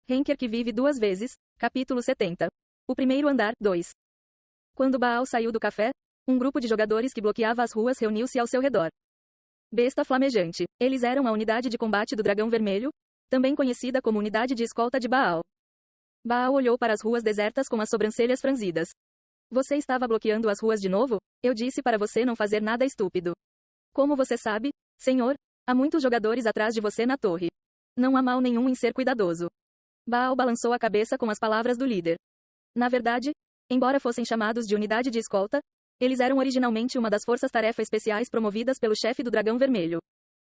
Henker que vive duas vezes, capítulo 70. O primeiro andar, 2. Quando Baal saiu do café, um grupo de jogadores que bloqueava as ruas reuniu-se ao seu redor. Besta flamejante. Eles eram a unidade de combate do Dragão Vermelho, também conhecida como unidade de escolta de Baal. Baal olhou para as ruas desertas com as sobrancelhas franzidas. Você estava bloqueando as ruas de novo? Eu disse para você não fazer nada estúpido. Como você sabe, senhor, há muitos jogadores atrás de você na torre. Não há mal nenhum em ser cuidadoso. Baal balançou a cabeça com as palavras do líder. Na verdade, embora fossem chamados de unidade de escolta, eles eram originalmente uma das forças-tarefa especiais promovidas pelo chefe do Dragão Vermelho.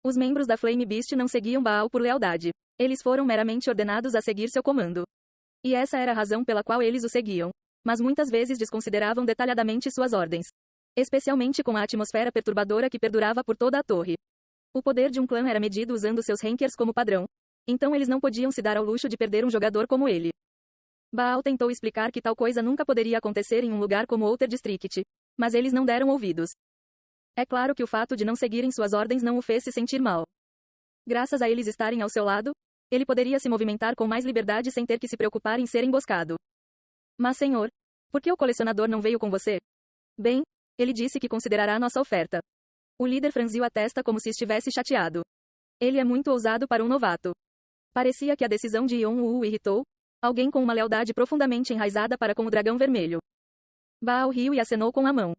Os membros da Flame Beast não seguiam Baal por lealdade. Eles foram meramente ordenados a seguir seu comando. E essa era a razão pela qual eles o seguiam. Mas muitas vezes desconsideravam detalhadamente suas ordens. Especialmente com a atmosfera perturbadora que perdurava por toda a torre. O poder de um clã era medido usando seus rankers como padrão. Então eles não podiam se dar ao luxo de perder um jogador como ele. Baal tentou explicar que tal coisa nunca poderia acontecer em um lugar como Outer District. Mas eles não deram ouvidos. É claro que o fato de não seguirem suas ordens não o fez se sentir mal. Graças a eles estarem ao seu lado, ele poderia se movimentar com mais liberdade sem ter que se preocupar em ser emboscado. Mas senhor, por que o colecionador não veio com você? Bem, ele disse que considerará nossa oferta. O líder franziu a testa como se estivesse chateado. Ele é muito ousado para um novato. Parecia que a decisão de Yon-Woo o irritou, alguém com uma lealdade profundamente enraizada para com o Dragão Vermelho. Baal riu e acenou com a mão.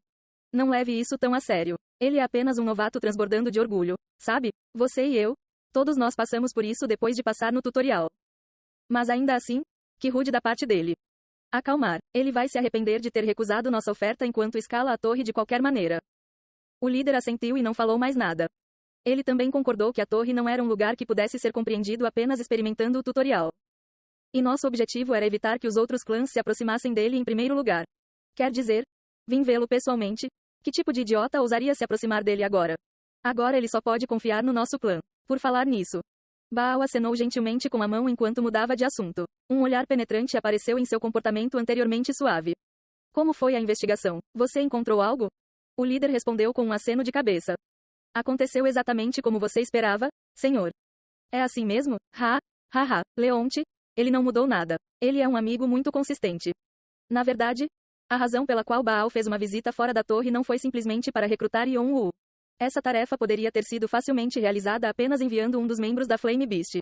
Não leve isso tão a sério. Ele é apenas um novato transbordando de orgulho, sabe? Você e eu, todos nós passamos por isso depois de passar no tutorial. Mas ainda assim, que rude da parte dele. Acalmar. Ele vai se arrepender de ter recusado nossa oferta enquanto escala a torre de qualquer maneira. O líder assentiu e não falou mais nada. Ele também concordou que a torre não era um lugar que pudesse ser compreendido apenas experimentando o tutorial. E nosso objetivo era evitar que os outros clãs se aproximassem dele em primeiro lugar. Quer dizer, vim vê-lo pessoalmente. Que tipo de idiota ousaria se aproximar dele agora? Agora ele só pode confiar no nosso clã. Por falar nisso. Baal acenou gentilmente com a mão enquanto mudava de assunto. Um olhar penetrante apareceu em seu comportamento anteriormente suave. Como foi a investigação? Você encontrou algo? O líder respondeu com um aceno de cabeça. Aconteceu exatamente como você esperava, senhor. É assim mesmo? Leonte, ele não mudou nada. Ele é um amigo muito consistente. Na verdade, a razão pela qual Baal fez uma visita fora da torre não foi simplesmente para recrutar Yon-Woo. Essa tarefa poderia ter sido facilmente realizada apenas enviando um dos membros da Flame Beast.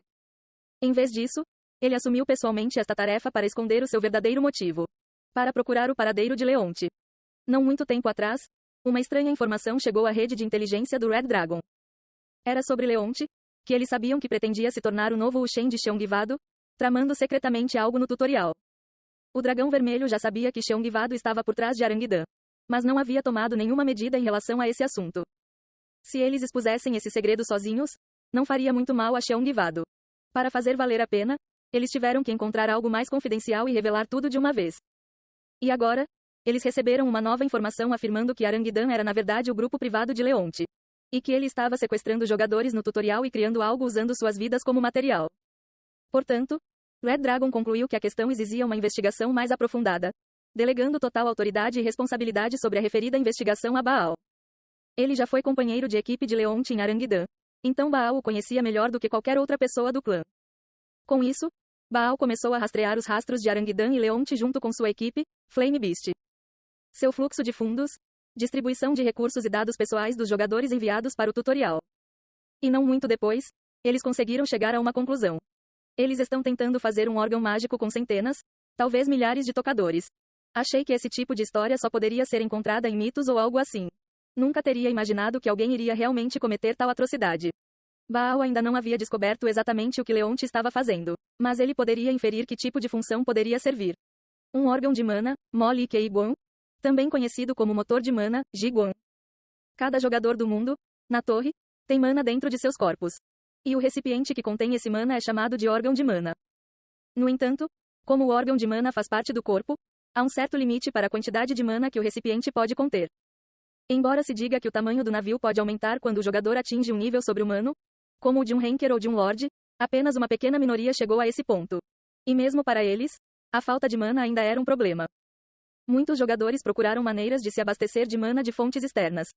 Em vez disso, ele assumiu pessoalmente esta tarefa para esconder o seu verdadeiro motivo. Para procurar o paradeiro de Leonte. Não muito tempo atrás, uma estranha informação chegou à rede de inteligência do Red Dragon. Era sobre Leonte, que eles sabiam que pretendia se tornar o novo Shen de Cheongvado, tramando secretamente algo no tutorial. O Dragão Vermelho já sabia que Cheongvado estava por trás de Aranguidan. Mas não havia tomado nenhuma medida em relação a esse assunto. Se eles expusessem esse segredo sozinhos, não faria muito mal a Cheongvado. Para fazer valer a pena, eles tiveram que encontrar algo mais confidencial e revelar tudo de uma vez. E agora, eles receberam uma nova informação afirmando que Aranguidan era na verdade o grupo privado de Leonte. E que ele estava sequestrando jogadores no tutorial e criando algo usando suas vidas como material. Portanto, Red Dragon concluiu que a questão exigia uma investigação mais aprofundada, delegando total autoridade e responsabilidade sobre a referida investigação a Baal. Ele já foi companheiro de equipe de Leonte em Aranguidan, então Baal o conhecia melhor do que qualquer outra pessoa do clã. Com isso, Baal começou a rastrear os rastros de Aranguidan e Leonte junto com sua equipe, Flame Beast. Seu fluxo de fundos, distribuição de recursos e dados pessoais dos jogadores enviados para o tutorial. E não muito depois, eles conseguiram chegar a uma conclusão. Eles estão tentando fazer um órgão mágico com centenas, talvez milhares de tocadores. Achei que esse tipo de história só poderia ser encontrada em mitos ou algo assim. Nunca teria imaginado que alguém iria realmente cometer tal atrocidade. Baal ainda não havia descoberto exatamente o que Leonte estava fazendo, mas ele poderia inferir que tipo de função poderia servir. Um órgão de mana, Moli Keiguan, também conhecido como motor de mana, Jiguan. Cada jogador do mundo, na torre, tem mana dentro de seus corpos. E o recipiente que contém esse mana é chamado de órgão de mana. No entanto, como o órgão de mana faz parte do corpo, há um certo limite para a quantidade de mana que o recipiente pode conter. Embora se diga que o tamanho do navio pode aumentar quando o jogador atinge um nível sobre-humano, como o de um Ranker ou de um Lord, apenas uma pequena minoria chegou a esse ponto. E mesmo para eles, a falta de mana ainda era um problema. Muitos jogadores procuraram maneiras de se abastecer de mana de fontes externas.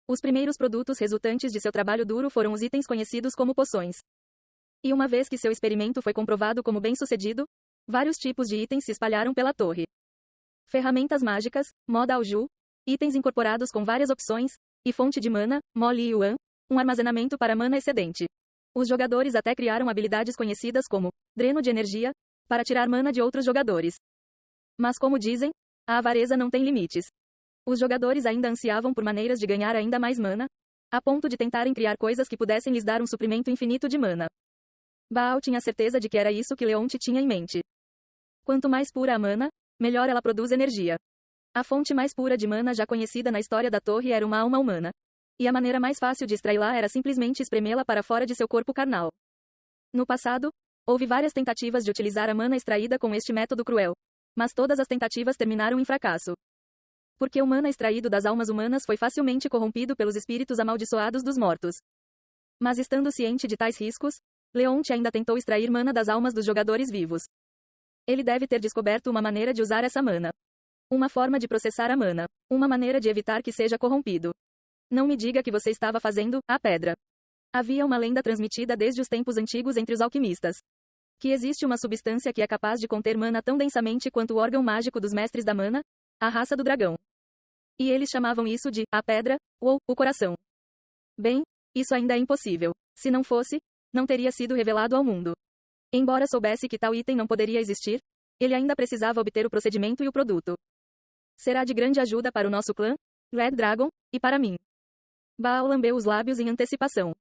Os primeiros produtos resultantes de seu trabalho duro foram os itens conhecidos como poções. E uma vez que seu experimento foi comprovado como bem-sucedido, vários tipos de itens se espalharam pela torre. Ferramentas mágicas, moda Alju, itens incorporados com várias opções, e fonte de mana, Mo Li Yuan, um armazenamento para mana excedente. Os jogadores até criaram habilidades conhecidas como dreno de energia, para tirar mana de outros jogadores. Mas como dizem, a avareza não tem limites. Os jogadores ainda ansiavam por maneiras de ganhar ainda mais mana, a ponto de tentarem criar coisas que pudessem lhes dar um suprimento infinito de mana. Baal tinha certeza de que era isso que Leonte tinha em mente. Quanto mais pura a mana, melhor ela produz energia. A fonte mais pura de mana já conhecida na história da torre era uma alma humana. E a maneira mais fácil de extraí-la era simplesmente espremê-la para fora de seu corpo carnal. No passado, houve várias tentativas de utilizar a mana extraída com este método cruel. Mas todas as tentativas terminaram em fracasso. Porque o mana extraído das almas humanas foi facilmente corrompido pelos espíritos amaldiçoados dos mortos. Mas estando ciente de tais riscos, Leonte ainda tentou extrair mana das almas dos jogadores vivos. Ele deve ter descoberto uma maneira de usar essa mana. Uma forma de processar a mana. Uma maneira de evitar que seja corrompido. Não me diga que você estava fazendo a pedra. Havia uma lenda transmitida desde os tempos antigos entre os alquimistas. Que existe uma substância que é capaz de conter mana tão densamente quanto o órgão mágico dos mestres da mana, a raça do dragão. E eles chamavam isso de a pedra, ou o coração. Bem, isso ainda é impossível. Se não fosse, não teria sido revelado ao mundo. Embora soubesse que tal item não poderia existir, ele ainda precisava obter o procedimento e o produto. Será de grande ajuda para o nosso clã, Red Dragon, e para mim. Baal lambeu os lábios em antecipação.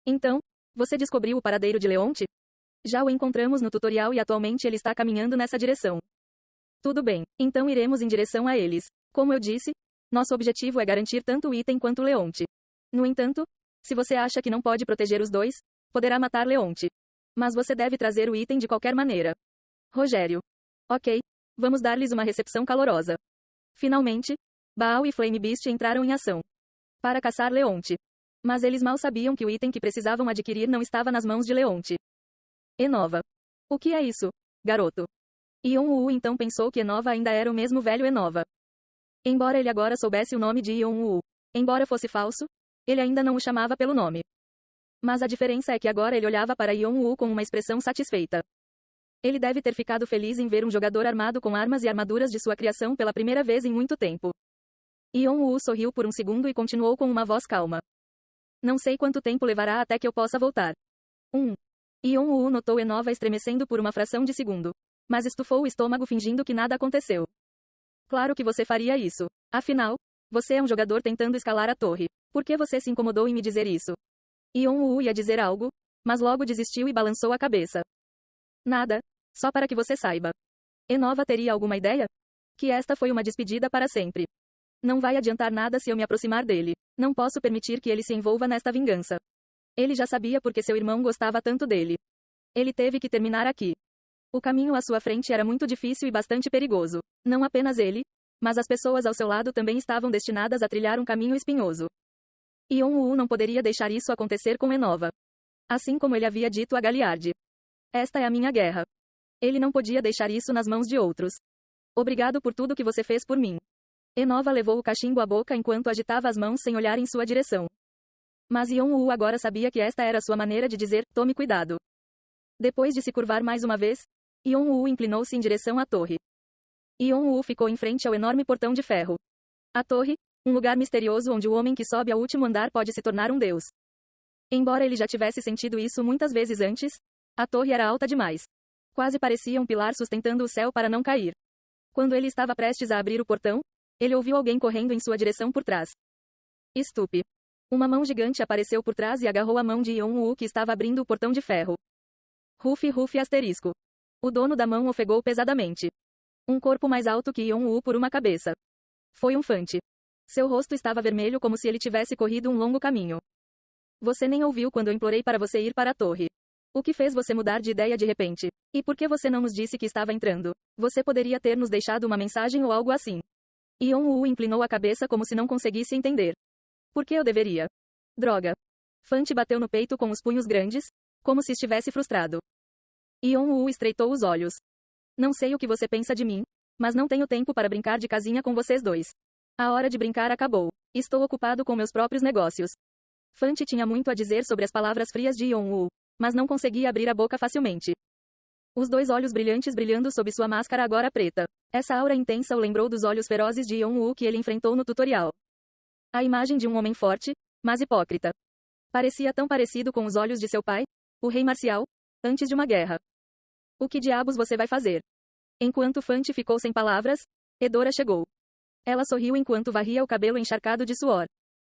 Então, você descobriu o paradeiro de Leonte? Já o encontramos no tutorial e atualmente ele está caminhando nessa direção. Tudo bem, então iremos em direção a eles. Como eu disse, nosso objetivo é garantir tanto o item quanto Leonte. No entanto, se você acha que não pode proteger os dois, poderá matar Leonte. Mas você deve trazer o item de qualquer maneira. Rogério. Ok, vamos dar-lhes uma recepção calorosa. Finalmente, Baal e Flame Beast entraram em ação. Para caçar Leonte. Mas eles mal sabiam que o item que precisavam adquirir não estava nas mãos de Leonte. Enova. O que é isso, garoto? Ion-Wu então pensou que Enova ainda era o mesmo velho Enova. Embora ele agora soubesse o nome de Ion-Wu, embora fosse falso, ele ainda não o chamava pelo nome. Mas a diferença é que agora ele olhava para Ion-Wu com uma expressão satisfeita. Ele deve ter ficado feliz em ver um jogador armado com armas e armaduras de sua criação pela primeira vez em muito tempo. Ion-Wu sorriu por um segundo e continuou com uma voz calma. Não sei quanto tempo levará até que eu possa voltar. Ion-Wu notou Enova estremecendo por uma fração de segundo. Mas estufou o estômago fingindo que nada aconteceu. Claro que você faria isso. Afinal, você é um jogador tentando escalar a torre. Por que você se incomodou em me dizer isso? Ion-Wu ia dizer algo, mas logo desistiu e balançou a cabeça. Nada, só para que você saiba. Enova teria alguma ideia? Que esta foi uma despedida para sempre. Não vai adiantar nada se eu me aproximar dele. Não posso permitir que ele se envolva nesta vingança. Ele já sabia porque seu irmão gostava tanto dele. Ele teve que terminar aqui. O caminho à sua frente era muito difícil e bastante perigoso. Não apenas ele, mas as pessoas ao seu lado também estavam destinadas a trilhar um caminho espinhoso. Ion-Wu não poderia deixar isso acontecer com Enova. Assim como ele havia dito a Galliard. Esta é a minha guerra. Ele não podia deixar isso nas mãos de outros. Obrigado por tudo que você fez por mim. Enova levou o cachimbo à boca enquanto agitava as mãos sem olhar em sua direção. Mas Ion-Wu agora sabia que esta era sua maneira de dizer, tome cuidado. Depois de se curvar mais uma vez, Ion-Wu inclinou-se em direção à torre. Ion-Wu ficou em frente ao enorme portão de ferro. A torre, um lugar misterioso onde o homem que sobe ao último andar pode se tornar um deus. Embora ele já tivesse sentido isso muitas vezes antes, a torre era alta demais. Quase parecia um pilar sustentando o céu para não cair. Quando ele estava prestes a abrir o portão, ele ouviu alguém correndo em sua direção por trás. Estupe. Uma mão gigante apareceu por trás e agarrou a mão de Ion-Wu que estava abrindo o portão de ferro. Rufe asterisco. O dono da mão ofegou pesadamente. Um corpo mais alto que Ion-Wu por uma cabeça. Foi um fante. Seu rosto estava vermelho como se ele tivesse corrido um longo caminho. Você nem ouviu quando eu implorei para você ir para a torre. O que fez você mudar de ideia de repente? E por que você não nos disse que estava entrando? Você poderia ter nos deixado uma mensagem ou algo assim. Ion-Wu inclinou a cabeça como se não conseguisse entender. Por que eu deveria? Droga. Fante bateu no peito com os punhos grandes, como se estivesse frustrado. Ion-Wu estreitou os olhos. Não sei o que você pensa de mim, mas não tenho tempo para brincar de casinha com vocês dois. A hora de brincar acabou. Estou ocupado com meus próprios negócios. Fante tinha muito a dizer sobre as palavras frias de Ion-Wu. mas não conseguia abrir a boca facilmente. Os dois olhos brilhantes brilhando sob sua máscara agora preta. Essa aura intensa o lembrou dos olhos ferozes de Yeon-woo que ele enfrentou no tutorial. A imagem de um homem forte, mas hipócrita. Parecia tão parecido com os olhos de seu pai, o rei marcial, antes de uma guerra. O que diabos você vai fazer? Enquanto Fante ficou sem palavras, Edora chegou. Ela sorriu enquanto varria o cabelo encharcado de suor.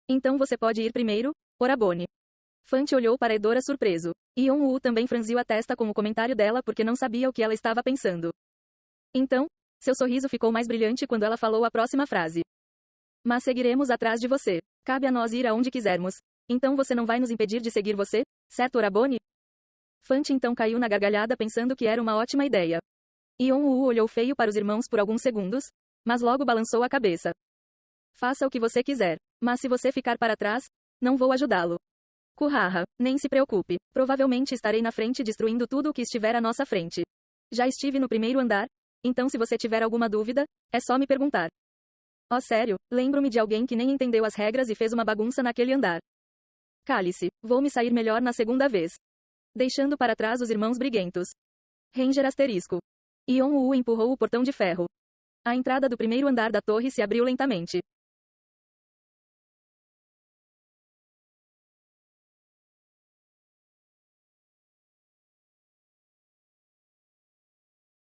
Então você pode ir primeiro, Orabone. Fante olhou para Edora surpreso. Yeon-woo também franziu a testa com o comentário dela porque não sabia o que ela estava pensando. Então, seu sorriso ficou mais brilhante quando ela falou a próxima frase. Mas seguiremos atrás de você. Cabe a nós ir aonde quisermos. Então você não vai nos impedir de seguir você, certo, Orabone? Fante então caiu na gargalhada pensando que era uma ótima ideia. Yeon-woo olhou feio para os irmãos por alguns segundos, mas logo balançou a cabeça. Faça o que você quiser, mas se você ficar para trás, não vou ajudá-lo. Kurraha, nem se preocupe, provavelmente estarei na frente destruindo tudo o que estiver à nossa frente. Já estive no primeiro andar, então se você tiver alguma dúvida, é só me perguntar. Oh sério, lembro-me de alguém que nem entendeu as regras e fez uma bagunça naquele andar. Cale-se, vou me sair melhor na segunda vez. Deixando para trás os irmãos briguentos. Ranger asterisco. Yeon-woo empurrou o portão de ferro. A entrada do primeiro andar da torre se abriu lentamente.